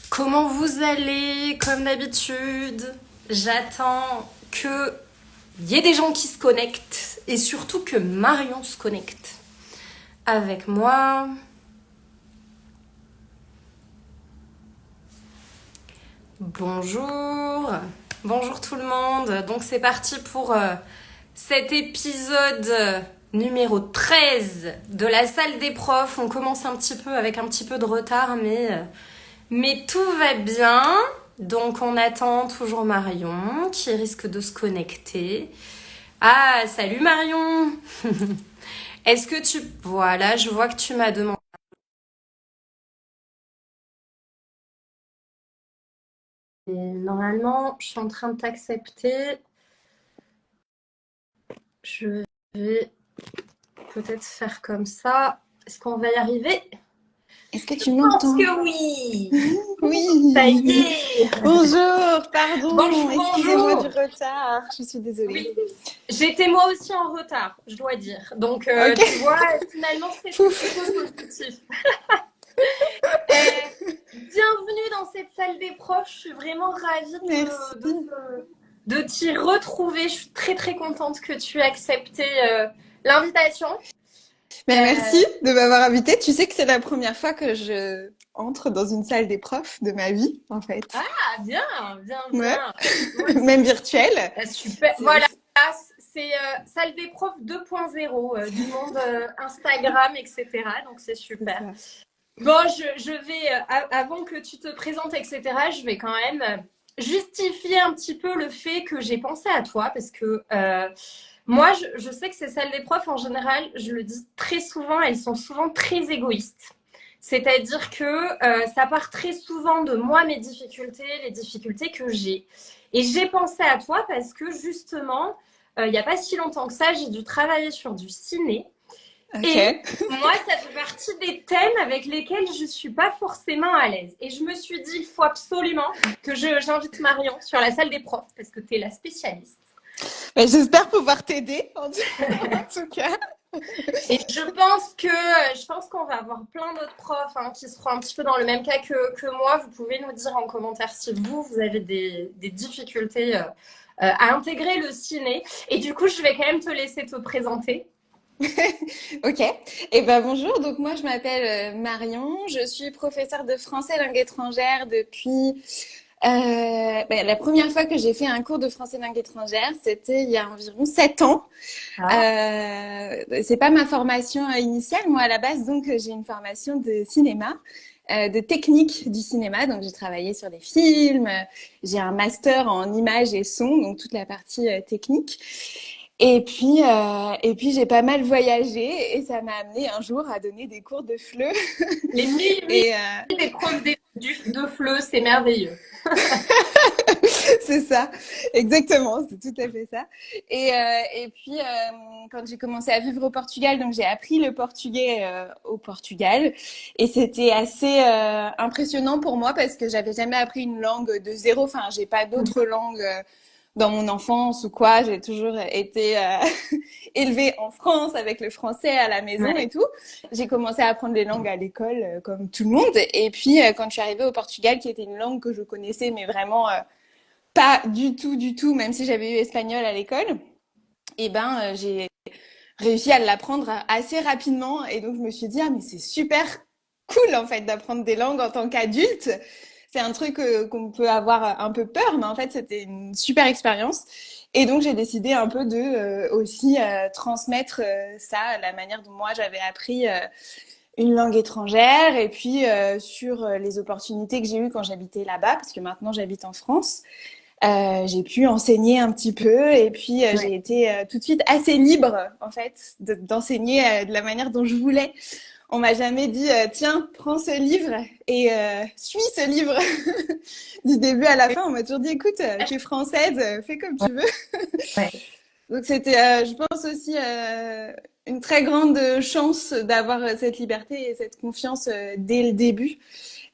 Comment vous allez? Comme d'habitude, j'attends qu'il y ait des gens qui se connectent et surtout que Marion se connecte avec moi. Bonjour, bonjour tout le monde. Donc c'est parti pour cet épisode numéro 13 de la salle des profs. On commence avec un petit peu de retard, mais tout va bien. Donc on attend toujours Marion qui risque de se connecter. Ah, salut Marion. Est-ce que tu... Voilà, je vois que tu m'as demandé. Et normalement, je suis en train de t'accepter. Je vais peut-être faire comme ça. Est-ce qu'on va y arriver? Est-ce que tu Je pense m'entends? que oui. Oui. Ça y est. Bonjour, pardon. Bonjour, Excusez-moi bonjour. du retard. Je suis désolée. Oui, j'étais moi aussi en retard, je dois dire. Donc, Ok. tu vois, finalement, c'est plutôt positif. Bienvenue dans cette salle des profs. Je suis vraiment ravie Merci. de t'y retrouver. Je suis très, très contente que tu aies accepté l'invitation. Merci de m'avoir invitée. Tu sais que c'est la première fois que je entre dans une salle des profs de ma vie, en fait. Ah, bien, bien, Ouais. bien. Moi aussi. Même virtuelle. Super. Voilà, c'est salle des profs 2.0 du monde Instagram, etc. Donc, c'est super. Bon, je vais, avant que tu te présentes, etc., je vais quand même justifier un petit peu le fait que j'ai pensé à toi parce que moi, je sais que ces salles des profs, en général, je le dis très souvent, elles sont souvent très égoïstes. C'est-à-dire que ça part très souvent de moi, mes difficultés, les difficultés que j'ai. Et j'ai pensé à toi parce que justement, il n'y a pas si longtemps que ça, j'ai dû travailler sur du ciné. Ok. Et moi, ça fait partie des thèmes avec lesquels je ne suis pas forcément à l'aise. Et je me suis dit, il faut absolument que j'invite Marion sur la salle des profs parce que tu es la spécialiste. Ben, j'espère pouvoir t'aider, en tout cas. Et je pense qu'on va avoir plein d'autres profs qui seront un petit peu dans le même cas que moi. Vous pouvez nous dire en commentaire si vous avez des difficultés à intégrer le ciné. Et du coup, je vais quand même te laisser te présenter. Ok. Eh ben bonjour. Donc moi je m'appelle Marion. Je suis professeure de français langue étrangère depuis la première fois que j'ai fait un cours de français langue étrangère, c'était il y a environ 7 ans. Ah. C'est pas ma formation initiale, moi à la base, donc j'ai une formation de cinéma, de technique du cinéma. Donc j'ai travaillé sur des films, j'ai un master en images et son, donc toute la partie technique. Et puis j'ai pas mal voyagé et ça m'a amené un jour à donner des cours de FLE. Les mille Et des profs de FLE, c'est merveilleux. c'est ça, exactement, c'est tout à fait ça. Et puis, quand j'ai commencé à vivre au Portugal, donc j'ai appris le portugais au Portugal. Et c'était assez impressionnant pour moi parce que j'avais jamais appris une langue de zéro. Enfin, j'ai pas d'autres langues dans mon enfance ou quoi. J'ai toujours été élevée en France avec le français à la maison Ouais. et tout. J'ai commencé à apprendre les langues à l'école comme tout le monde. Et puis, quand je suis arrivée au Portugal, qui était une langue que je connaissais, mais vraiment pas du tout, même si j'avais eu espagnol à l'école, et ben j'ai réussi à l'apprendre assez rapidement. Et donc je me suis dit, ah mais c'est super cool en fait d'apprendre des langues en tant qu'adulte. C'est un truc qu'on peut avoir un peu peur, mais en fait c'était une super expérience. Et donc j'ai décidé un peu de aussi transmettre ça, la manière dont moi j'avais appris une langue étrangère, et puis sur les opportunités que j'ai eues quand j'habitais là-bas, parce que maintenant j'habite en France. J'ai pu enseigner un petit peu et puis Ouais. j'ai été tout de suite assez libre en fait d'enseigner de la manière dont je voulais. On m'a jamais dit tiens prends ce livre et suis ce livre du début à la fin. On m'a toujours dit écoute t'es française fais comme tu veux. Ouais. Donc c'était je pense aussi une très grande chance d'avoir cette liberté et cette confiance dès le début.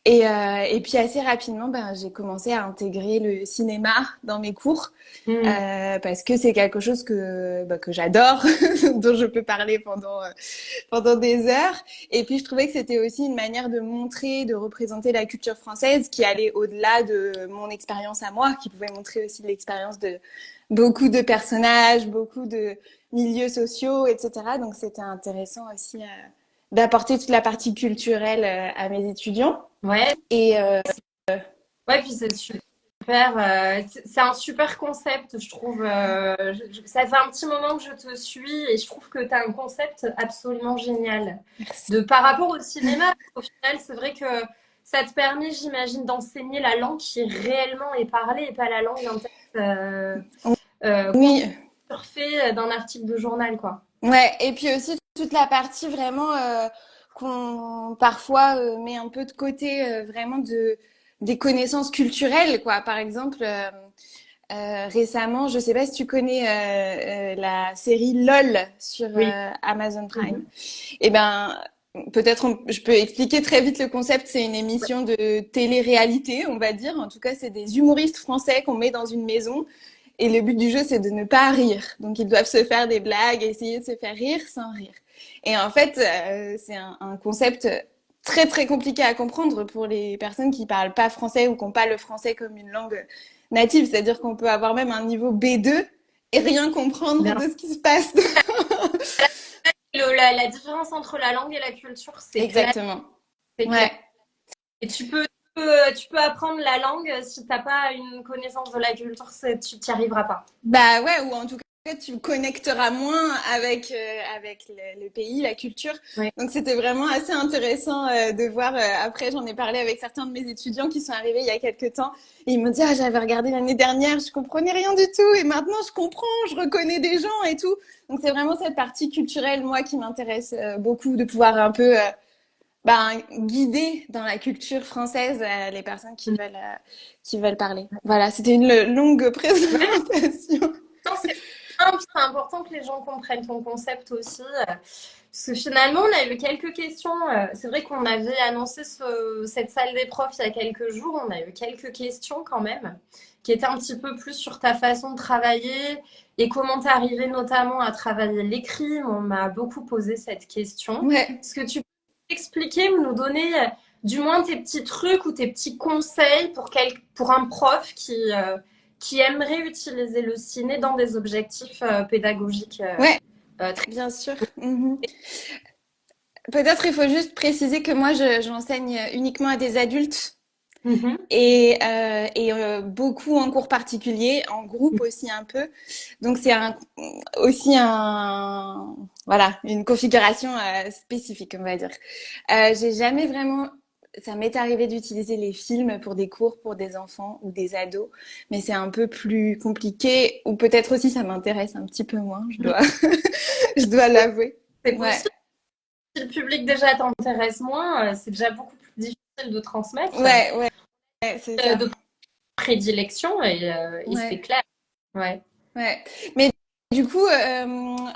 Et puis assez rapidement, ben, j'ai commencé à intégrer le cinéma dans mes cours parce que c'est quelque chose que j'adore, dont je peux parler pendant des heures. Et puis je trouvais que c'était aussi une manière de montrer, de représenter la culture française qui allait au-delà de mon expérience à moi, qui pouvait montrer aussi l'expérience de beaucoup de personnages, beaucoup de milieux sociaux, etc. Donc c'était intéressant aussi d'apporter toute la partie culturelle à mes étudiants. Ouais, Et ouais, puis c'est super. C'est un super concept, je trouve. Ça fait un petit moment que je te suis et je trouve que tu as un concept absolument génial. merci. Par rapport au cinéma, au final, c'est vrai que ça te permet, j'imagine, d'enseigner la langue qui réellement est parlée et pas la langue d'un texte qu'on Oui, surfait d'un article de journal, quoi. ouais. Et puis aussi toute la partie vraiment qu'on parfois met un peu de côté, vraiment des connaissances culturelles, quoi. Par exemple, récemment, je sais pas si tu connais la série LOL sur Oui. Amazon Prime. Mhm. Eh ben, peut-être je peux expliquer très vite le concept. C'est une émission de télé-réalité, on va dire. En tout cas, c'est des humoristes français qu'on met dans une maison. Et le but du jeu, c'est de ne pas rire. Donc, ils doivent se faire des blagues, essayer de se faire rire sans rire. Et en fait, c'est un concept très, très compliqué à comprendre pour les personnes qui parlent pas français ou qui n'ont pas le français comme une langue native. C'est-à-dire qu'on peut avoir même un niveau B2 et rien comprendre Bien. de ce qui se passe. La différence entre la langue et la culture, c'est clair. Exactement. C'est clair. Ouais. Et tu peux apprendre la langue si t'as pas une connaissance de la culture, tu t'y arriveras pas. Bah ouais, ou en tout cas, tu connecteras moins avec le pays, la culture. Ouais. Donc c'était vraiment assez intéressant de voir. Après, j'en ai parlé avec certains de mes étudiants qui sont arrivés il y a quelques temps. Et ils m'ont dit, ah, j'avais regardé l'année dernière, je comprenais rien du tout. Et maintenant, je comprends, je reconnais des gens et tout. Donc c'est vraiment cette partie culturelle, moi, qui m'intéresse beaucoup, de pouvoir un peu guider dans la culture française les personnes qui veulent parler. Voilà, c'était une longue Ouais, présentation. non, c'est bien, puis c'est important que les gens comprennent ton concept aussi. Parce que finalement, on a eu quelques questions. C'est vrai qu'on avait annoncé cette salle des profs il y a quelques jours. On a eu quelques questions quand même, qui étaient un petit peu plus sur ta façon de travailler et comment t'es arrivé notamment à travailler l'écrit. On m'a beaucoup posé cette question. Ouais. Est-ce que tu peux expliquer ou nous donner du moins tes petits trucs ou tes petits conseils pour un prof qui aimerait utiliser le ciné dans des objectifs pédagogiques Ouais, très... bien sûr. Mhm. Peut-être il faut juste préciser que moi, j'enseigne uniquement à des adultes Mhm. et beaucoup en cours particulier, en groupe aussi un peu. Donc c'est aussi voilà, une configuration spécifique, on va dire. J'ai jamais vraiment. Ça m'est arrivé d'utiliser les films pour des cours pour des enfants ou des ados, mais c'est un peu plus compliqué, ou peut-être aussi ça m'intéresse un petit peu moins, je dois l'avouer. C'est Ouais, possible. Si le public déjà t'intéresse moins, c'est déjà beaucoup plus difficile de transmettre ouais, c'est ça. de prédilection et c'est Ouais. clair. Ouais. Ouais. Mais du coup,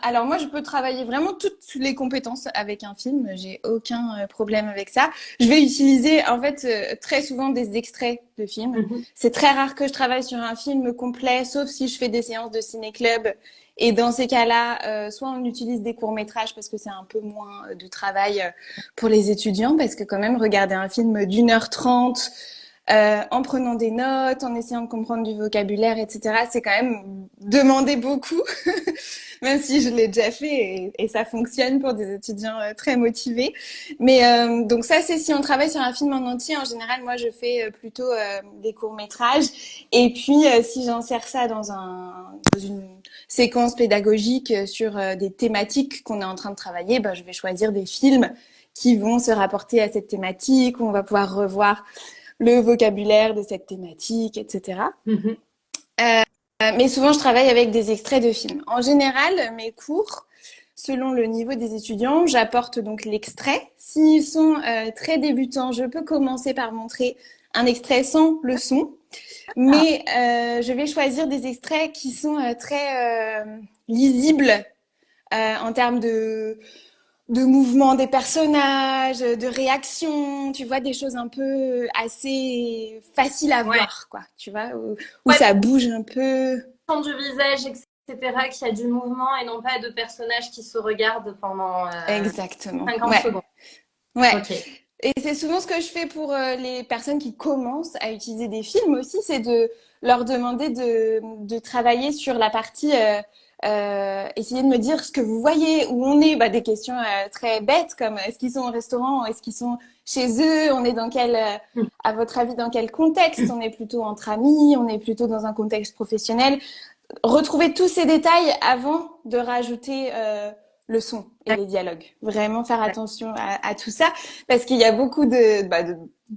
alors moi, je peux travailler vraiment toutes les compétences avec un film. J'ai aucun problème avec ça. Je vais utiliser en fait très souvent des extraits de films. Mhm. C'est très rare que je travaille sur un film complet, sauf si je fais des séances de ciné-club. Et dans ces cas-là, soit on utilise des courts-métrages parce que c'est un peu moins de travail pour les étudiants, parce que quand même, regarder un film d'1h30 en prenant des notes, en essayant de comprendre du vocabulaire, etc. C'est quand même demander beaucoup, même si je l'ai déjà fait et ça fonctionne pour des étudiants très motivés. Mais donc ça, c'est si on travaille sur un film en entier. En général, moi, je fais plutôt des courts-métrages. Et puis, si j'insère ça dans une séquence pédagogique sur des thématiques qu'on est en train de travailler, ben, je vais choisir des films qui vont se rapporter à cette thématique, où on va pouvoir revoir le vocabulaire de cette thématique, etc. Mhm. Mais souvent, je travaille avec des extraits de films. En général, mes cours, selon le niveau des étudiants, j'apporte donc l'extrait. S'ils sont très débutants, je peux commencer par montrer un extrait sans le son, Ah, mais je vais choisir des extraits qui sont très lisibles en termes de mouvement des personnages, de réaction, tu vois, des choses un peu assez faciles à Ouais. voir, quoi, tu vois, où Ouais, ça bouge un peu. du visage, etc., qu'il y a du mouvement et non pas de personnages qui se regardent pendant Exactement. 50 Ouais, secondes. ouais. Ok. Et c'est souvent ce que je fais pour les personnes qui commencent à utiliser des films aussi, c'est de leur demander de travailler sur la partie, essayer de me dire ce que vous voyez, où on est, bah, des questions très bêtes comme est-ce qu'ils sont au restaurant, est-ce qu'ils sont chez eux, on est dans quel, à votre avis, dans quel contexte, on est plutôt entre amis, on est plutôt dans un contexte professionnel. Retrouver tous ces détails avant de rajouter le son et les dialogues. Vraiment faire attention à tout ça parce qu'il y a beaucoup de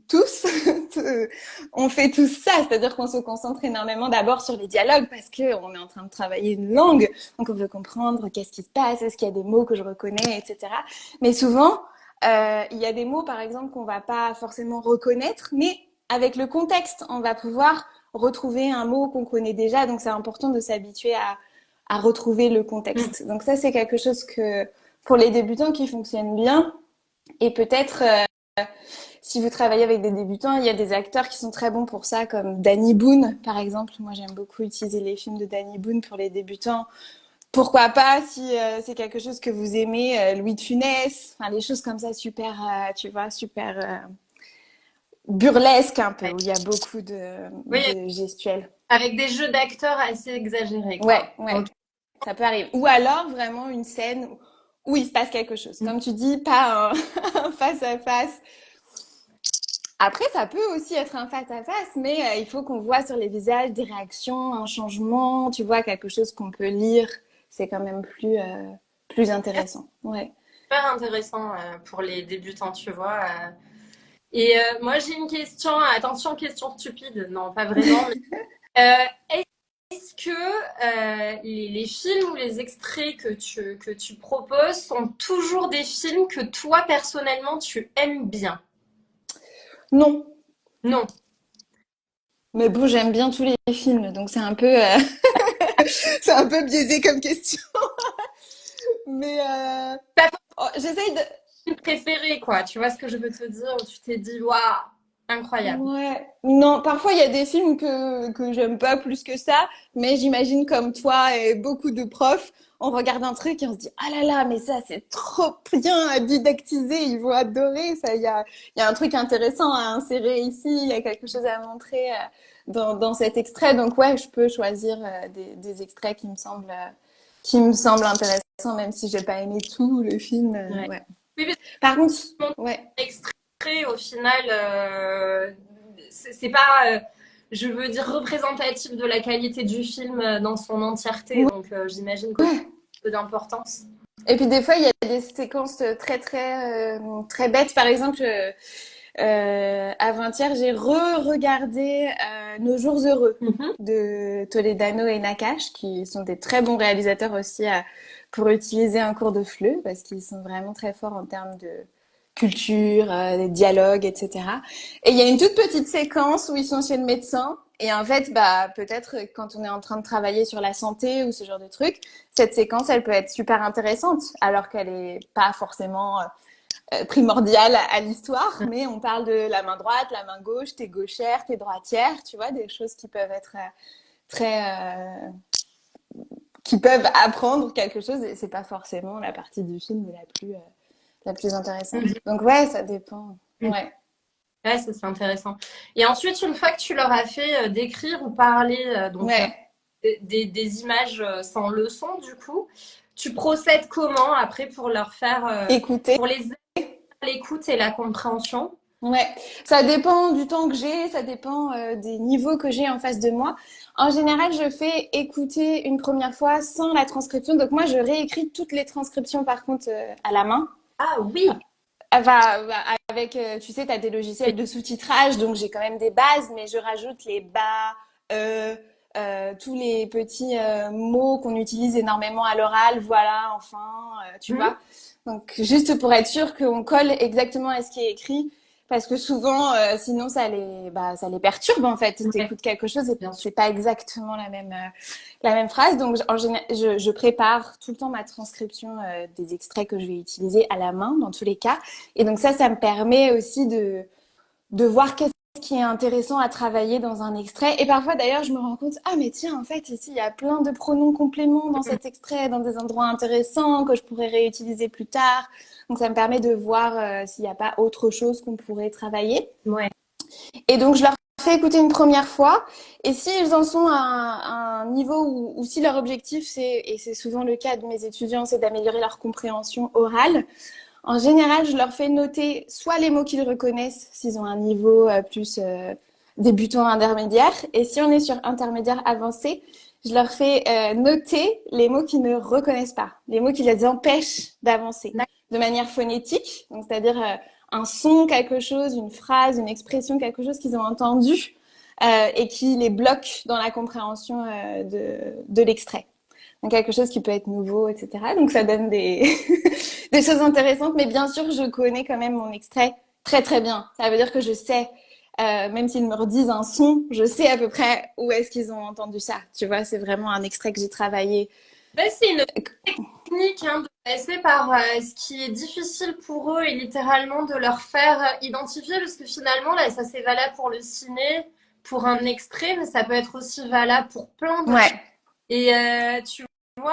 tous, on fait tous ça, c'est-à-dire qu'on se concentre énormément d'abord sur les dialogues parce que on est en train de travailler une langue, donc on veut comprendre qu'est-ce qui se passe, est-ce qu'il y a des mots que je reconnais, etc. Mais souvent, il y a des mots, par exemple, qu'on va pas forcément reconnaître, mais avec le contexte, on va pouvoir retrouver un mot qu'on connaît déjà. Donc, c'est important de s'habituer à retrouver le contexte. Donc, ça, c'est quelque chose que, pour les débutants qui fonctionne bien. Et peut-être, si vous travaillez avec des débutants, il y a des acteurs qui sont très bons pour ça, comme Danny Boone, par exemple. Moi, j'aime beaucoup utiliser les films de Danny Boone pour les débutants. Pourquoi pas si c'est quelque chose que vous aimez, Louis de Funès, enfin les choses comme ça, super, tu vois, super burlesque un peu, Ouais. où il y a beaucoup Oui, de gestuels. avec des jeux d'acteurs assez exagérés, Ouais, quoi. ouais, Ok. ça peut arriver. Ou alors vraiment une scène où il se passe quelque chose. Comme tu dis, pas un face à face. Après, ça peut aussi être un face à face, mais il faut qu'on voit sur les visages des réactions, un changement, tu vois, quelque chose qu'on peut lire. C'est quand même plus intéressant. Ouais. Super intéressant pour les débutants, tu vois. Et moi, j'ai une question. Attention, question stupide. Non, pas vraiment. Est-ce que les films ou les extraits que tu proposes sont toujours des films que toi, personnellement, tu aimes bien? Non, Non. mais bon, j'aime bien tous les films, donc c'est un peu, c'est un peu biaisé comme question. Mais Pas oh, j'essaye de. ton film préféré, quoi. Tu vois ce que je veux te dire? Où tu t'es dit, waouh, incroyable. Ouais. Non, parfois il y a des films que j'aime pas plus que ça, mais j'imagine comme toi et beaucoup de profs, on regarde un truc et on se dit ah là là, mais ça c'est trop bien à didactiser, ils vont adorer ça. Il y a un truc intéressant à insérer ici, il y a quelque chose à montrer dans cet extrait. Donc ouais, je peux choisir des extraits qui me semblent intéressants, même si j'ai pas aimé tout le film. Ouais. Ouais. Oui, parce Par contre, que mon ouais. extrait, au final, c'est pas, je veux dire, représentatif de la qualité du film dans son entièreté. Ouais. Donc, j'imagine qu'au peu d'importance. Et puis des fois, il y a des séquences très bêtes. Par exemple, avant-hier, j'ai re-regardé Nos jours heureux Mhm. de Toledano et Nakash, qui sont des très bons réalisateurs aussi pour utiliser un cours de FLE, parce qu'ils sont vraiment très forts en termes de culture, des dialogues, etc. Et il y a une toute petite séquence où ils sont chez le médecin. Et en fait, bah, peut-être quand on est en train de travailler sur la santé ou ce genre de truc, cette séquence, elle peut être super intéressante, alors qu'elle est pas forcément primordiale à l'histoire, mais on parle de la main droite, la main gauche, t'es gauchère, t'es droitière, tu vois, des choses qui peuvent être très, qui peuvent apprendre quelque chose, et c'est pas forcément la partie du film la plus intéressante. Mhm. Donc ouais, ça dépend. Ouais. Ouais, ça, c'est intéressant. Et ensuite, une fois que tu leur as fait décrire ou parler donc Ouais. des images sans leçon, du coup, tu procèdes comment après pour leur faire, Écoutez. pour les aider à l'écoute et la compréhension? Ouais, ça dépend du temps que j'ai, ça dépend des niveaux que j'ai en face de moi. En général, je fais écouter une première fois sans la transcription. Donc moi, je réécris toutes les transcriptions par contre à la main. Ah oui, Enfin, avec, tu sais, tu as des logiciels de sous-titrage, donc j'ai quand même des bases, mais je rajoute les bas, euh, tous les petits mots qu'on utilise énormément à l'oral, voilà, enfin, tu mhm, vois. Donc juste pour être sûr qu'on colle exactement à ce qui est écrit. parce que souvent, sinon ça les perturbe en fait. Ouais, T'écoutes quelque chose et bien sûr. c'est pas exactement la même phrase. Donc je prépare tout le temps ma transcription des extraits que je vais utiliser à la main dans tous les cas. Et donc ça me permet aussi de voir qu'est-ce qui est intéressant à travailler dans un extrait. Et parfois, d'ailleurs, je me rends compte, ah, mais tiens, en fait, ici, il y a plein de pronoms compléments dans cet extrait, dans des endroits intéressants que je pourrais réutiliser plus tard. Donc, ça me permet de voir s'il n'y a pas autre chose qu'on pourrait travailler. Ouais. Et donc, je leur fais écouter une première fois. Et s'ils en sont à un niveau où si leur objectif, et c'est souvent le cas de mes étudiants, c'est d'améliorer leur compréhension orale, en général, je leur fais noter soit les mots qu'ils reconnaissent, s'ils ont un niveau plus débutant intermédiaire, et si on est sur intermédiaire avancé, je leur fais noter les mots qu'ils ne reconnaissent pas, les mots qui les empêchent d'avancer, de manière phonétique, donc c'est-à-dire un son, quelque chose, une phrase, une expression, quelque chose qu'ils ont entendu et qui les bloque dans la compréhension de l'extrait. Donc quelque chose qui peut être nouveau, etc. Donc ça donne des des choses intéressantes, mais bien sûr, je connais quand même mon extrait très très bien. Ça veut dire que je sais, même s'ils me redisent un son, je sais à peu près où est-ce qu'ils ont entendu ça. Tu vois, c'est vraiment un extrait que j'ai travaillé. Ben, c'est une technique hein, de passer par ce qui est difficile pour eux et littéralement de leur faire identifier, parce que finalement, là, ça c'est valable pour le ciné, pour un extrait, mais ça peut être aussi valable pour plein de choses. Ouais. Et tu vois,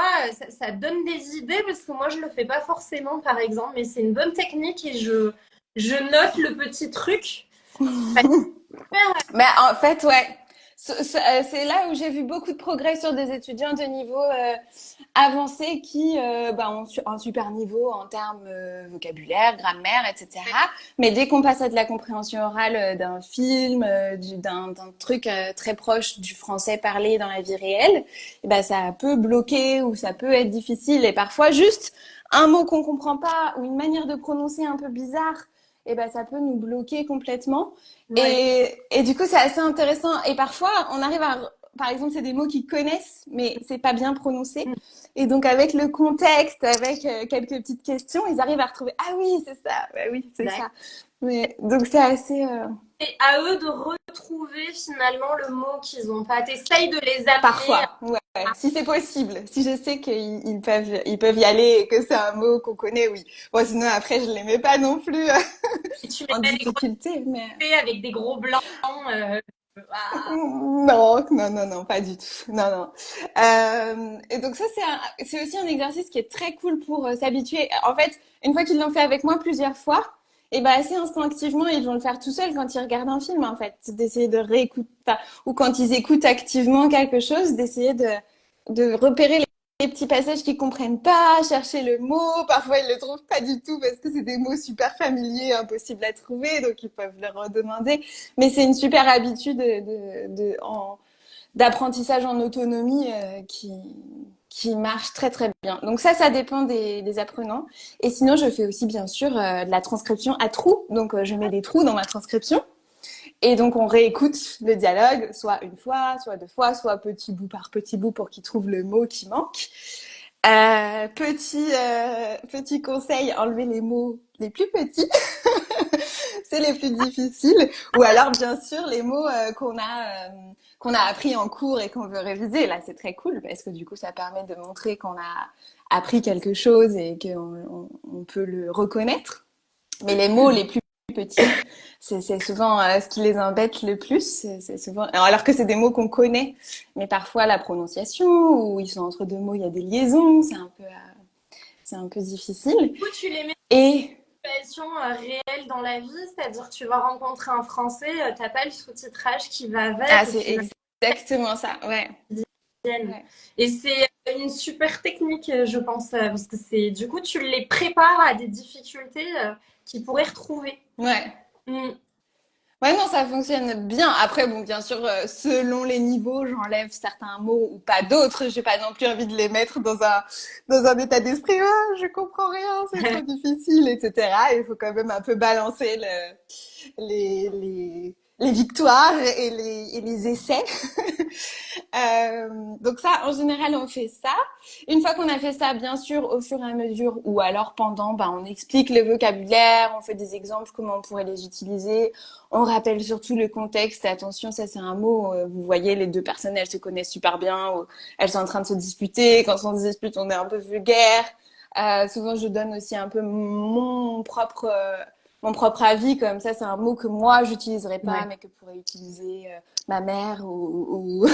ça donne des idées, parce que moi, je le fais pas forcément, par exemple, mais c'est une bonne technique et je note le petit truc. Mais en fait, ouais. C'est là où j'ai vu beaucoup de progrès sur des étudiants de niveau avancé qui ont un super niveau en termes vocabulaire, grammaire, etc. Mais dès qu'on passe à de la compréhension orale d'un film, d'un truc très proche du français parlé dans la vie réelle, et ben ça peut bloquer ou ça peut être difficile. Et parfois, juste un mot qu'on comprend pas ou une manière de prononcer un peu bizarre, et ben ça peut nous bloquer complètement. Ouais. Et du coup, c'est assez intéressant. Et parfois, on arrive à, par exemple, c'est des mots qu'ils connaissent, mais c'est pas bien prononcé. Et donc, avec le contexte, avec quelques petites questions, ils arrivent à retrouver, ah oui, c'est ça, bah oui, c'est ça. Mais, donc, c'est assez... C'est à eux de retrouver finalement le mot qu'ils ont pas. T'essayes de les amener. Parfois, ouais. Si c'est possible. Si je sais ils peuvent y aller et que c'est un mot qu'on connaît, oui. Bon, sinon, après, je les mets pas non plus Et tu en mets des gros difficulté, mais... avec des gros blancs. Ah. Non, non, non, non, pas du tout. Non, non. Et donc ça, c'est aussi un exercice qui est très cool pour s'habituer. En fait, une fois qu'ils l'ont fait avec moi plusieurs fois, et ben assez instinctivement, ils vont le faire tout seuls quand ils regardent un film, en fait, d'essayer de réécouter, ou quand ils écoutent activement quelque chose, d'essayer de repérer les petits passages qu'ils comprennent pas, chercher le mot. Parfois, ils le trouvent pas du tout parce que c'est des mots super familiers, impossibles à trouver, donc ils peuvent le redemander. Mais c'est une super habitude d'apprentissage en autonomie qui marche très très bien. Donc ça dépend des apprenants. Et sinon, je fais aussi bien sûr de la transcription à trous. Donc je mets des trous dans ma transcription. Et donc on réécoute le dialogue, soit une fois, soit deux fois, soit petit bout par petit bout pour qu'ils trouvent le mot qui manque. Petit conseil, enlever les mots les plus petits. C'est les plus difficiles. Ou alors, bien sûr, les mots qu'on a appris en cours et qu'on veut réviser. Là, c'est très cool parce que du coup, ça permet de montrer qu'on a appris quelque chose et qu'on peut le reconnaître. Mais les mots les plus petits, c'est souvent ce qui les embête le plus. C'est souvent, alors que c'est des mots qu'on connaît, mais parfois la prononciation ou ils sont entre deux mots, il y a des liaisons, c'est un peu difficile. Du coup, tu les mets Et en situation réelle dans la vie, c'est-à-dire que tu vas rencontrer un Français, t'as pas le sous-titrage qui va avec et c'est exactement ça, ouais. Ouais. Et c'est une super technique, je pense, parce que c'est du coup tu les prépares à des difficultés qu'ils pourraient retrouver. Ouais. Mm. Ouais, non, ça fonctionne bien. Après, bon, bien sûr, selon les niveaux, j'enlève certains mots ou pas d'autres. J'ai pas non plus envie de les mettre dans un état d'esprit. Ah, je comprends rien, c'est trop difficile, etc. Il faut quand même un peu balancer les victoires et les essais. Donc ça, en général, on fait ça. Une fois qu'on a fait ça, bien sûr, au fur et à mesure, ou alors pendant, bah, on explique le vocabulaire, on fait des exemples, comment on pourrait les utiliser. On rappelle surtout le contexte. Attention, ça c'est un mot, vous voyez, les deux personnes, elles se connaissent super bien, ou elles sont en train de se disputer. Quand on se dispute, on est un peu vulgaire. Souvent, je donne aussi un peu mon propre avis, comme ça, c'est un mot que moi, j'utiliserais pas, Ouais. mais que pourrait utiliser ma mère ou,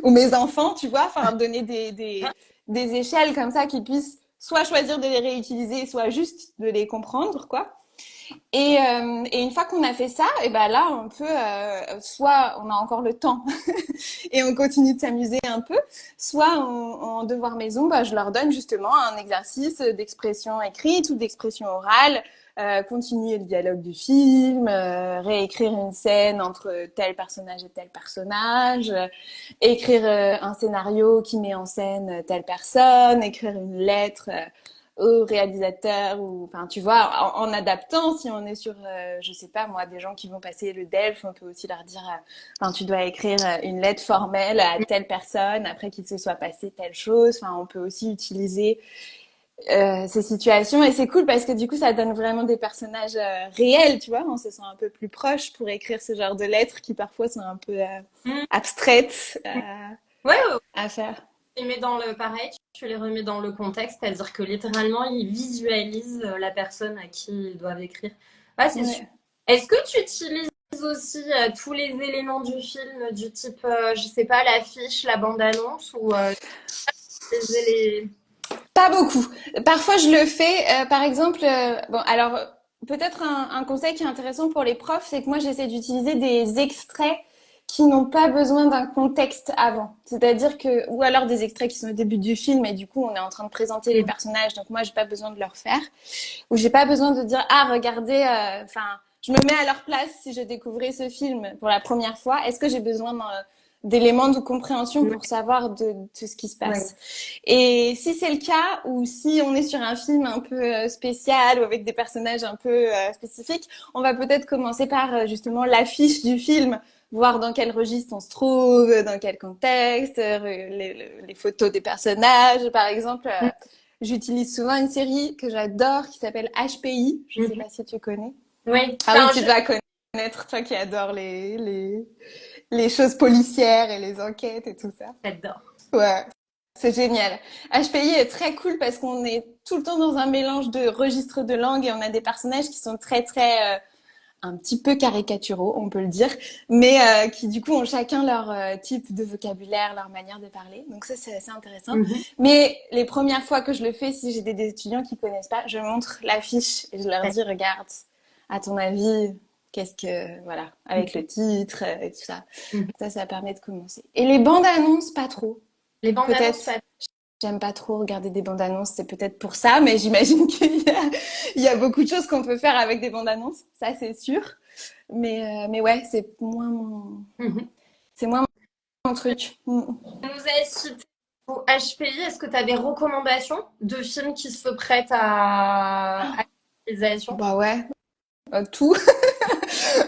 ou mes enfants, tu vois, enfin, donner des échelles comme ça qui puissent soit choisir de les réutiliser, soit juste de les comprendre, quoi. Et une fois qu'on a fait ça, et ben là, on peut, soit on a encore le temps et on continue de s'amuser un peu, soit en devoir maison, bah, je leur donne justement un exercice d'expression écrite ou d'expression orale, continuer le dialogue du film, réécrire une scène entre tel personnage et tel personnage, écrire un scénario qui met en scène telle personne, écrire une lettre au réalisateur ou enfin tu vois en adaptant si on est sur je sais pas moi des gens qui vont passer le DELF on peut aussi leur dire enfin tu dois écrire une lettre formelle à telle personne après qu'il se soit passé telle chose enfin on peut aussi utiliser ces situations et c'est cool parce que du coup ça donne vraiment des personnages réels tu vois on se sent un peu plus proche pour écrire ce genre de lettres qui parfois sont un peu Mm. abstraites Ouais, ouais, à faire. tu les mets dans le pareil, tu les remets dans le contexte, c'est-à-dire que littéralement, ils visualisent la personne à qui ils doivent écrire. Ouais, c'est super. Ouais. Est-ce que tu utilises aussi tous les éléments du film, du type, je sais pas, l'affiche, la bande-annonce, ou les... Pas beaucoup. Parfois, je le fais. Par exemple, bon, alors peut-être un conseil qui est intéressant pour les profs, c'est que moi, j'essaie d'utiliser des extraits qui n'ont pas besoin d'un contexte avant. C'est-à-dire que, ou alors des extraits qui sont au début du film et du coup, on est en train de présenter les personnages, donc moi, j'ai pas besoin de leur faire. Ou j'ai pas besoin de dire, ah, regardez, enfin, je me mets à leur place si je découvrais ce film pour la première fois. Est-ce que j'ai besoin d'éléments de compréhension pour savoir de ce qui se Ouais. passe. Et si c'est le cas, ou si on est sur un film un peu spécial ou avec des personnages un peu spécifiques, on va peut-être commencer par justement l'affiche du film, voir dans quel registre on se trouve, dans quel contexte, les photos des personnages, par exemple. J'utilise souvent une série que j'adore qui s'appelle HPI. Je sais Mhm. pas si tu connais. Oui, Ah c'est oui, un tu jeu. dois connaître, toi qui adores les choses policières et les enquêtes et tout ça. J'adore. Ouais, c'est génial. HPI est très cool parce qu'on est tout le temps dans un mélange de registres de langue et on a des personnages qui sont très un petit peu caricaturaux, on peut le dire, mais qui du coup ont chacun leur type de vocabulaire, leur manière de parler. Donc ça c'est assez intéressant. Mhm. Mais les premières fois que je le fais, si j'ai des étudiants qui connaissent pas, je montre l'affiche et je leur dis regarde, à ton avis, qu'est-ce que voilà, avec le titre et tout ça. Mhm. Ça permet de commencer. Et les bandes annonces, pas trop. Les bandes annonces, Peut-être, j'aime pas trop regarder des bandes annonces, c'est peut-être pour ça, mais j'imagine il y a beaucoup de choses qu'on peut faire avec des bandes annonces, ça c'est sûr. Mais ouais, Mhm. c'est moins mon truc. Mm. Tu nous as cité pour HPI, est-ce que tu as des recommandations de films qui se prêtent à l'utilisation? Bah ouais, tout.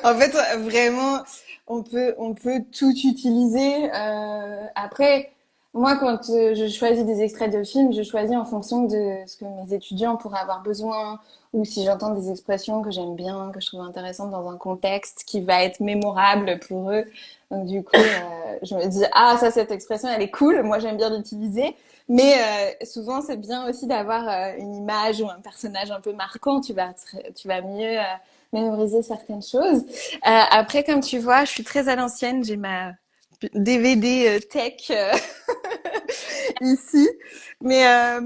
En fait, vraiment, on peut tout utiliser. Après, moi, quand je choisis des extraits de films, je choisis en fonction de ce que mes étudiants pourraient avoir besoin, ou si j'entends des expressions que j'aime bien, que je trouve intéressantes dans un contexte qui va être mémorable pour eux. Donc du coup, je me dis, ah, ça, cette expression, elle est cool, moi j'aime bien l'utiliser. Mais souvent, c'est bien aussi d'avoir une image ou un personnage un peu marquant. Tu vas mieux mémoriser certaines choses. Après, comme tu vois, je suis très à l'ancienne. J'ai ma DVD tech ici. Mais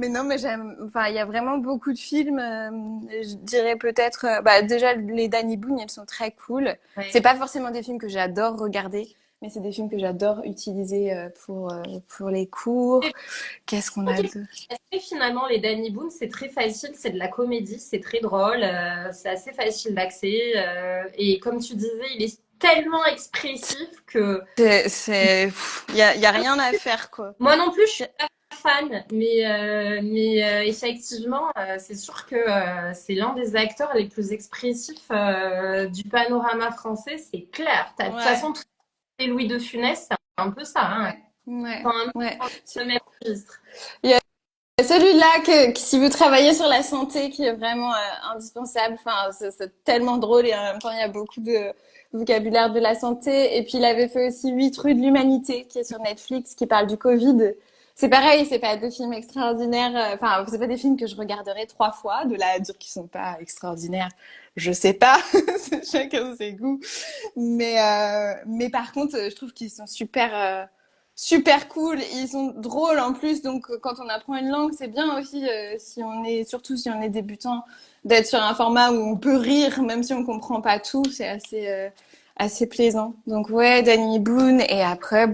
non, mais j'aime. Enfin, il y a vraiment beaucoup de films. Je dirais peut-être. Bah, déjà, les Danny Boone, ils sont très cool. Ouais. C'est pas forcément des films que j'adore regarder, mais c'est des films que j'adore utiliser pour les cours. Qu'est-ce qu'on a de... Est-ce que finalement, les Danny Boone, c'est très facile, c'est de la comédie, c'est très drôle, c'est assez facile d'accès. Et comme tu disais, il est tellement expressif que Il y a rien à faire, quoi. moi non plus, je suis pas fan, mais effectivement, c'est sûr que c'est l'un des acteurs les plus expressifs du panorama français, c'est clair. De toute façon, tout Louis de Funès, c'est un peu ça, hein. Enfin, le même registre. Il y a celui-là qui si vous travaillez sur la santé, qui est vraiment indispensable. Enfin, c'est tellement drôle et en même temps, il y a beaucoup de vocabulaire de la santé. Et puis, il avait fait aussi 8 rues de l'humanité, qui est sur Netflix, qui parle du Covid. C'est pareil, c'est pas deux films extraordinaires. Enfin, c'est pas des films que je regarderai 3 fois. De là à dire qu'ils sont pas extraordinaires, je sais pas. C'est chacun ses goûts. Mais par contre, je trouve qu'ils sont super cool. Ils sont drôles en plus. Donc, quand on apprend une langue, c'est bien aussi, surtout si on est débutant, d'être sur un format où on peut rire, même si on comprend pas tout. C'est assez plaisant. Donc, ouais, Danny Boone. Et après,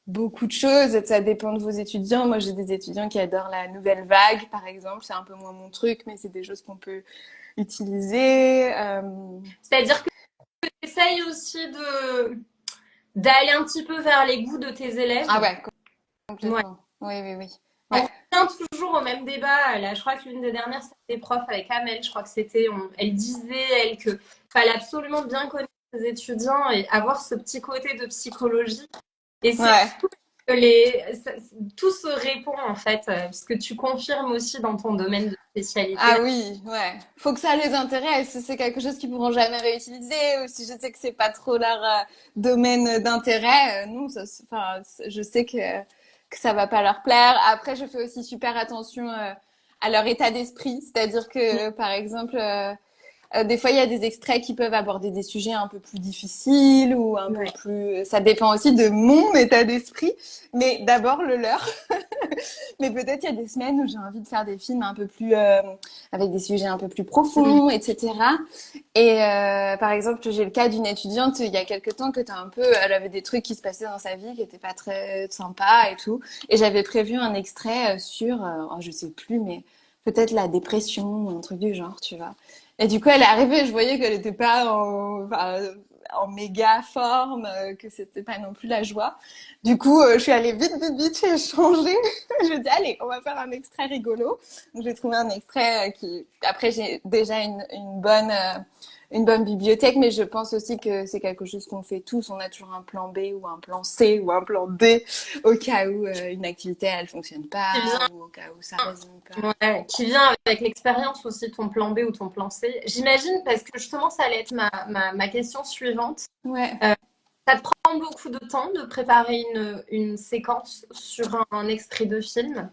beaucoup de choses. Ça dépend de vos étudiants. Moi, j'ai des étudiants qui adorent la nouvelle vague, par exemple. C'est un peu moins mon truc, mais c'est des choses qu'on peut utiliser. C'est-à-dire que tu essayes aussi d'aller un petit peu vers les goûts de tes élèves. Ah ouais, complètement. Ouais. Oui. On revient toujours au même débat. Là, je crois que l'une des dernières, c'était prof avec Amel. Je crois que elle disait, elle, que fallait absolument bien connaître ses étudiants et avoir ce petit côté de psychologie. Et c'est que tout se répond, en fait, puisque tu confirmes aussi dans ton domaine de spécialité. Ah oui, ouais. Faut que ça les intéresse. Si c'est quelque chose qu'ils pourront jamais réutiliser ou si je sais que c'est pas trop leur domaine d'intérêt, non, je sais que ça va pas leur plaire. Après, je fais aussi super attention à leur état d'esprit. C'est-à-dire que, par exemple, des fois, il y a des extraits qui peuvent aborder des sujets un peu plus difficiles ou un peu plus... Ça dépend aussi de mon état d'esprit, mais d'abord le leur. Mais peut-être il y a des semaines où j'ai envie de faire des films un peu plus... avec des sujets un peu plus profonds, etc. Et par exemple, j'ai le cas d'une étudiante il y a quelques temps que elle avait des trucs qui se passaient dans sa vie qui n'étaient pas très sympas et tout. Et j'avais prévu un extrait sur, je sais plus, mais peut-être la dépression ou un truc du genre, tu vois. Et du coup, elle est arrivée, je voyais qu'elle n'était pas en méga forme, que c'était pas non plus la joie. Du coup, je suis allée vite, j'ai changé. Je dis, allez, on va faire un extrait rigolo. Donc, j'ai trouvé un extrait après, j'ai déjà une bonne bibliothèque, mais je pense aussi que c'est quelque chose qu'on fait tous. On a toujours un plan B ou un plan C ou un plan D au cas où une activité, elle fonctionne pas ou au cas où ça résonne pas. Ouais, qui vient avec l'expérience aussi, ton plan B ou ton plan C. J'imagine, parce que justement, ça allait être ma question suivante. Ouais. Ça te prend beaucoup de temps de préparer une séquence sur un extrait de film?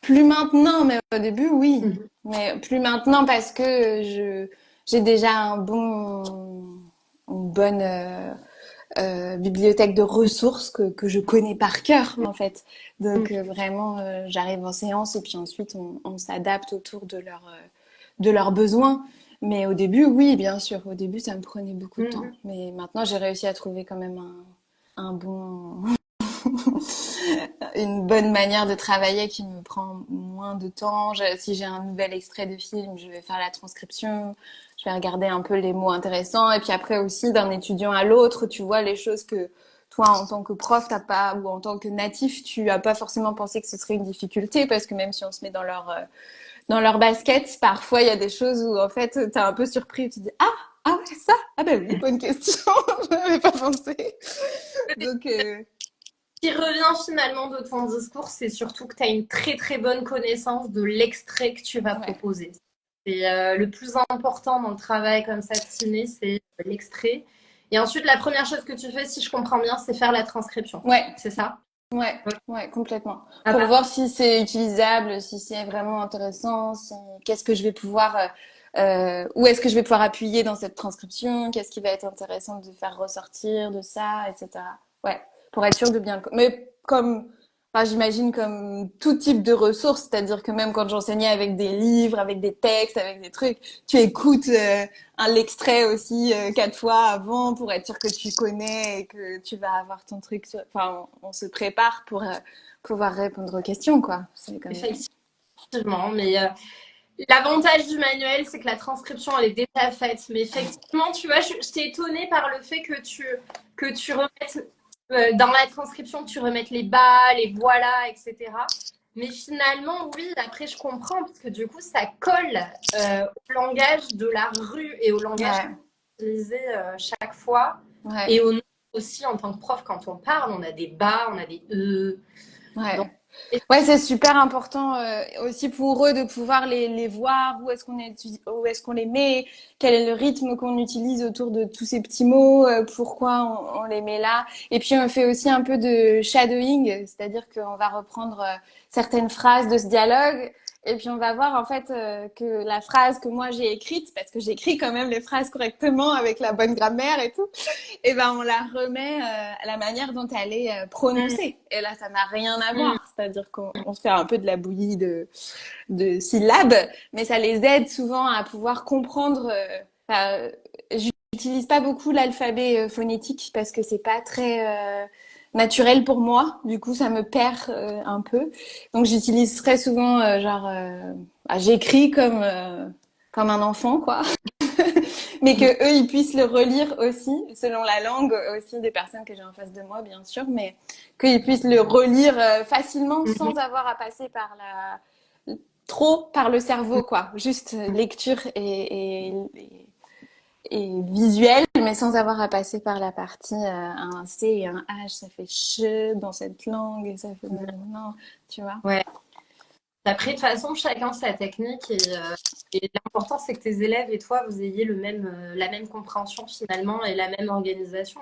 Plus maintenant, mais au début, oui. Mais plus maintenant parce que j'ai déjà une bonne bibliothèque de ressources que je connais par cœur, en fait. Donc, vraiment, j'arrive en séance et puis ensuite, on s'adapte autour de leurs besoins. Mais au début, oui, bien sûr. Au début, ça me prenait beaucoup de temps. Mais maintenant, j'ai réussi à trouver quand même un bon... une bonne manière de travailler qui me prend moins de temps. Si j'ai un nouvel extrait de film, je vais faire la transcription, je vais regarder un peu les mots intéressants. Et puis après aussi, d'un étudiant à l'autre, tu vois les choses que toi, en tant que prof, t'as pas, ou en tant que natif, tu as pas forcément pensé que ce serait une difficulté, parce que même si on se met dans leur basket, parfois il y a des choses où en fait, t'es un peu surpris, tu dis ah ouais ça, ah ben oui, bonne question, je n'avais pas pensé. Donc Ce qui revient finalement de ton discours, c'est surtout que tu as une très très bonne connaissance de l'extrait que tu vas proposer. C'est le plus important dans le travail comme ça de ciné, c'est l'extrait. Et ensuite, la première chose que tu fais, si je comprends bien, c'est faire la transcription. Ouais. C'est ça? Ouais, complètement. Pour voir si c'est utilisable, si c'est vraiment intéressant, qu'est-ce que je vais pouvoir, où est-ce que je vais pouvoir appuyer dans cette transcription, qu'est-ce qui va être intéressant de faire ressortir de ça, etc. Ouais, pour être sûr de bien. Mais j'imagine comme tout type de ressources, c'est-à-dire que même quand j'enseignais avec des livres, avec des textes, avec des trucs, tu écoutes l'extrait aussi 4 fois avant pour être sûr que tu connais et que tu vas avoir ton truc. Enfin, on se prépare pour pouvoir répondre aux questions, quoi. C'est comme... Effectivement, mais l'avantage du manuel, c'est que la transcription, elle est déjà faite. Mais effectivement, tu vois, je t'ai étonnée par le fait que tu remettes dans la transcription, tu remettes les bas, les voilà, etc. Mais finalement, oui, après, je comprends, parce que du coup, ça colle au langage de la rue et au langage Ouais, utilisé chaque fois. ouais, Et au nom aussi, en tant que prof, quand on parle, on a des bas, on a des e. Donc, ouais. Ouais, c'est super important aussi pour eux de pouvoir les voir, où est-ce qu'on les met, quel est le rythme qu'on utilise autour de tous ces petits mots, pourquoi on les met là. Et puis on fait aussi un peu de shadowing, c'est-à-dire qu'on va reprendre certaines phrases de ce dialogue. Et puis on va voir en fait que la phrase que moi j'ai écrite, parce que j'écris quand même les phrases correctement avec la bonne grammaire et tout, et ben on la remet à la manière dont elle est mm, prononcée. Et là, ça n'a rien à mm, voir. C'est-à-dire qu'on se fait un peu de la bouillie de syllabes, mais ça les aide souvent à pouvoir comprendre. J'utilise pas beaucoup l'alphabet phonétique parce que c'est pas très naturel pour moi. Du coup, ça me perd un peu. Donc, j'utilise très souvent j'écris comme un enfant, quoi. Mais mm, que eux ils puissent le relire aussi selon la langue aussi des personnes que j'ai en face de moi bien sûr, mais qu'ils puissent le relire facilement sans mm, avoir à passer par trop par le cerveau quoi, juste lecture et visuel mais sans avoir à passer par la partie un C et un H ça fait ch dans cette langue et ça fait mm. non tu vois. Ouais. Après, de toute façon, chacun sa technique et l'important, c'est que tes élèves et toi, vous ayez la même compréhension finalement et la même organisation.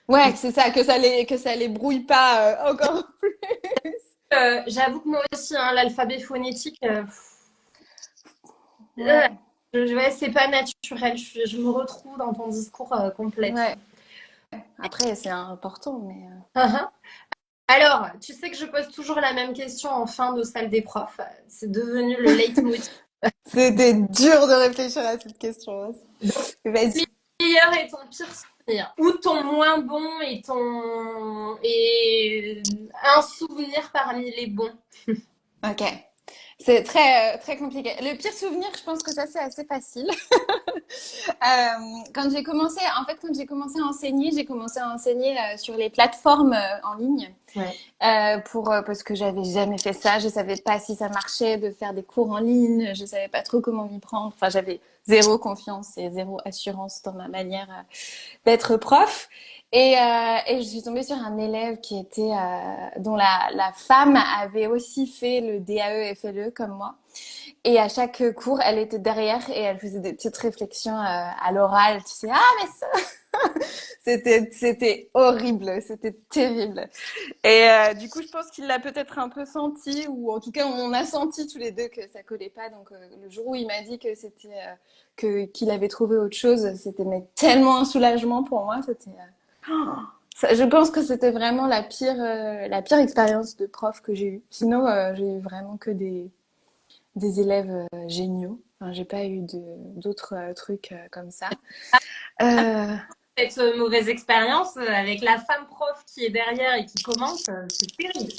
Ouais, c'est ça que ça les brouille pas encore plus. J'avoue que moi aussi, hein, l'alphabet phonétique, euh, Ouais. ouais, c'est pas naturel. Je me retrouve dans ton discours complètement. Ouais. Après, c'est important, mais Uhum. Alors, tu sais que je pose toujours la même question en fin de salle des profs. C'est devenu le leitmotiv. c'était dur de réfléchir à cette question. Donc, Vas-y. meilleur et ton pire souvenir, ou ton moins bon et ton et un souvenir parmi les bons. Ok. C'est très, très compliqué. Le pire souvenir, je pense que ça, c'est assez facile. Quand j'ai commencé à enseigner, j'ai commencé à enseigner sur les plateformes en ligne. Ouais. Parce que j'avais jamais fait ça, je savais pas si ça marchait de faire des cours en ligne, je savais pas trop comment m'y prendre. Enfin, j'avais zéro confiance et zéro assurance dans ma manière d'être prof. Et je suis tombée sur un élève qui était dont la femme avait aussi fait le DAE FLE comme moi. Et à chaque cours, elle était derrière et elle faisait des petites réflexions à l'oral. Tu sais, ah mais ça, c'était horrible, c'était terrible. Et du coup, je pense qu'il l'a peut-être un peu senti, ou en tout cas, on a senti tous les deux que ça collait pas. Donc, le jour où il m'a dit que c'était qu'il avait trouvé autre chose, c'était mais tellement un soulagement pour moi. Je pense que c'était vraiment la pire expérience de prof que j'ai eue. Sinon, j'ai eu vraiment que des élèves géniaux. Enfin, j'ai pas eu d'autres trucs comme ça. Euh, Cette mauvaise expérience avec la femme prof qui est derrière et qui commente, c'est terrible.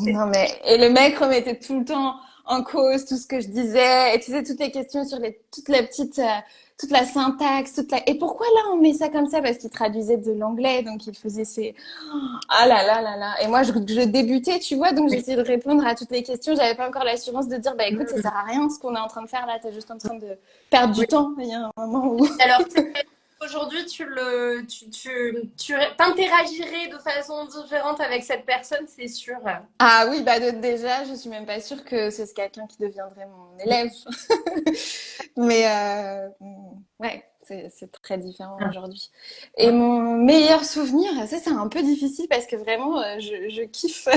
Non, mais, et le mec remettait tout le temps en cause tout ce que je disais, et tu sais, toutes les questions sur toute la syntaxe, et pourquoi là on met ça comme ça? Parce qu'il traduisait de l'anglais, donc il faisait ah là là là là. Et moi, je débutais, tu vois, donc j'essayais de répondre à toutes les questions. J'avais pas encore l'assurance de dire, bah écoute, ça Mm. sert à rien ce qu'on est en train de faire là, t'es juste en train de perdre Oui. du temps. Il y a un moment où. Alors, aujourd'hui, tu t'interagirais de façon différente avec cette personne, c'est sûr. Ah oui, bah déjà, je suis même pas sûre que c'est quelqu'un qui deviendrait mon élève. Mais ouais, c'est très différent aujourd'hui. Et mon meilleur souvenir, ça c'est un peu difficile parce que vraiment, je kiffe.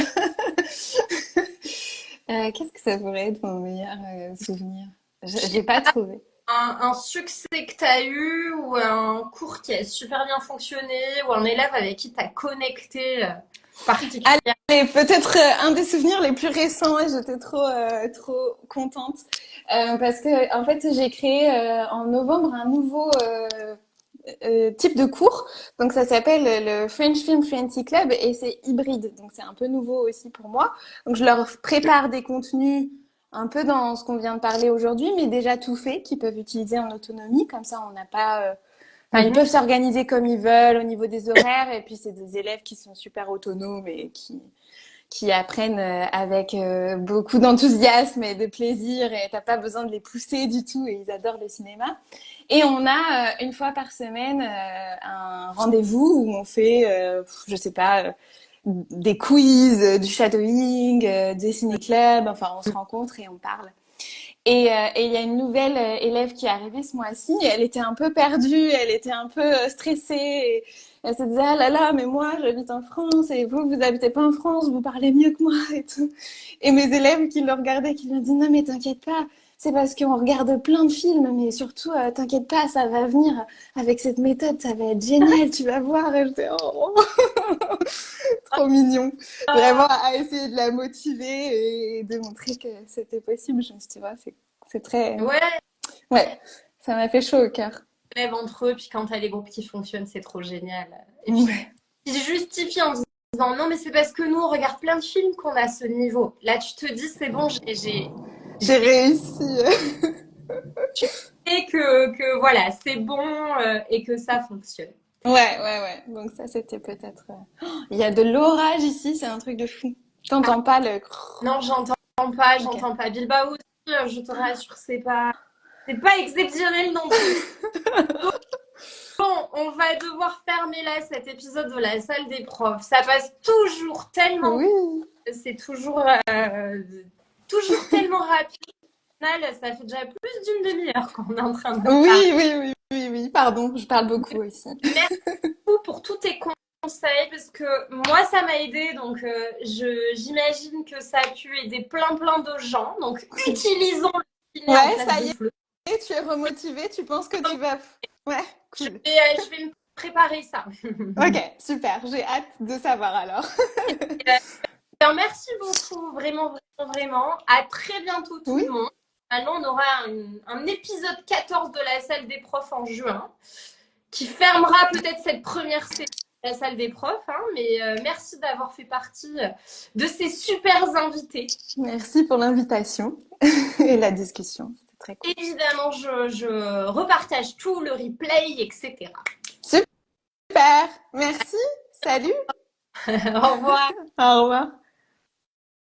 Qu'est-ce que ça pourrait être mon meilleur souvenir? J'ai pas trouvé. Un succès que tu as eu ou un cours qui a super bien fonctionné ou un élève avec qui tu as connecté particulièrement. Allez, peut-être un des souvenirs les plus récents et j'étais trop contente parce que en fait j'ai créé en novembre un nouveau type de cours. Donc ça s'appelle le French Film Fluency Club et c'est hybride. Donc c'est un peu nouveau aussi pour moi. Donc je leur prépare des contenus un peu dans ce qu'on vient de parler aujourd'hui, mais déjà tout fait, qu'ils peuvent utiliser en autonomie. Comme ça, on n'a pas... Enfin, ils Mhm. peuvent s'organiser comme ils veulent au niveau des horaires. Et puis, c'est des élèves qui sont super autonomes et qui apprennent avec beaucoup d'enthousiasme et de plaisir et t'as pas besoin de les pousser du tout et ils adorent le cinéma. Et on a une fois par semaine un rendez-vous où on fait, je sais pas, des quiz, du shadowing, des ciné-clubs, enfin on se rencontre et on parle. Et il y a une nouvelle élève qui est arrivée ce mois-ci. Elle était un peu perdue, elle était un peu stressée. Et elle se disait, ah là là, mais moi, j'habite en France et vous habitez pas en France, vous parlez mieux que moi et tout. Et mes élèves qui le regardaient, qui lui ont dit, non mais t'inquiète pas, c'est parce qu'on regarde plein de films, mais surtout, t'inquiète pas, ça va venir avec cette méthode, ça va être génial, tu vas voir. Et j'étais, oh, trop mignon. Vraiment à essayer de la motiver et de montrer que c'était possible. Je me suis dit, ouais, c'est très... Ouais, Ouais, ça m'a fait chaud au cœur. élèves entre eux, puis quand t'as les groupes qui fonctionnent, c'est trop génial. Et puis, Ouais. ils justifient en disant non, mais c'est parce que nous, on regarde plein de films qu'on a ce niveau. Là, tu te dis, c'est bon, J'ai réussi. tu sais que voilà, c'est bon et que ça fonctionne. Ouais. Donc ça, c'était peut-être... Il y a de l'orage ici, c'est un truc de fou. T'entends pas le... Non, Ok. j'entends pas. Bilbao aussi, je te rassure, c'est pas exceptionnel non plus. Bon, on va devoir fermer là cet épisode de la salle des profs. Ça passe toujours tellement, Oui. c'est toujours tellement rapide. Au final, ça fait déjà plus d'une demi-heure qu'on est en train de parler. Oui. Pardon, je parle beaucoup aussi. Merci beaucoup pour tous tes conseils parce que moi, ça m'a aidé. Donc, j'imagine que ça a pu aider plein de gens. Donc, utilisons le ciné en Ouais, place ça de y fleu. est, tu es remotivée, tu penses que tu vas... Ouais, cool. Je vais me préparer ça. Ok, super, j'ai hâte de savoir alors. Alors, merci beaucoup, vraiment. À très bientôt tout Oui, le monde. Maintenant, on aura un épisode 14 de la salle des profs en juin qui fermera peut-être cette première série de la salle des profs. Hein, mais merci d'avoir fait partie de ces super invités. merci pour l'invitation et la discussion, c'était très cool. Évidemment, je repartage tout, le replay, etc. Super, merci, salut, Au revoir. au revoir.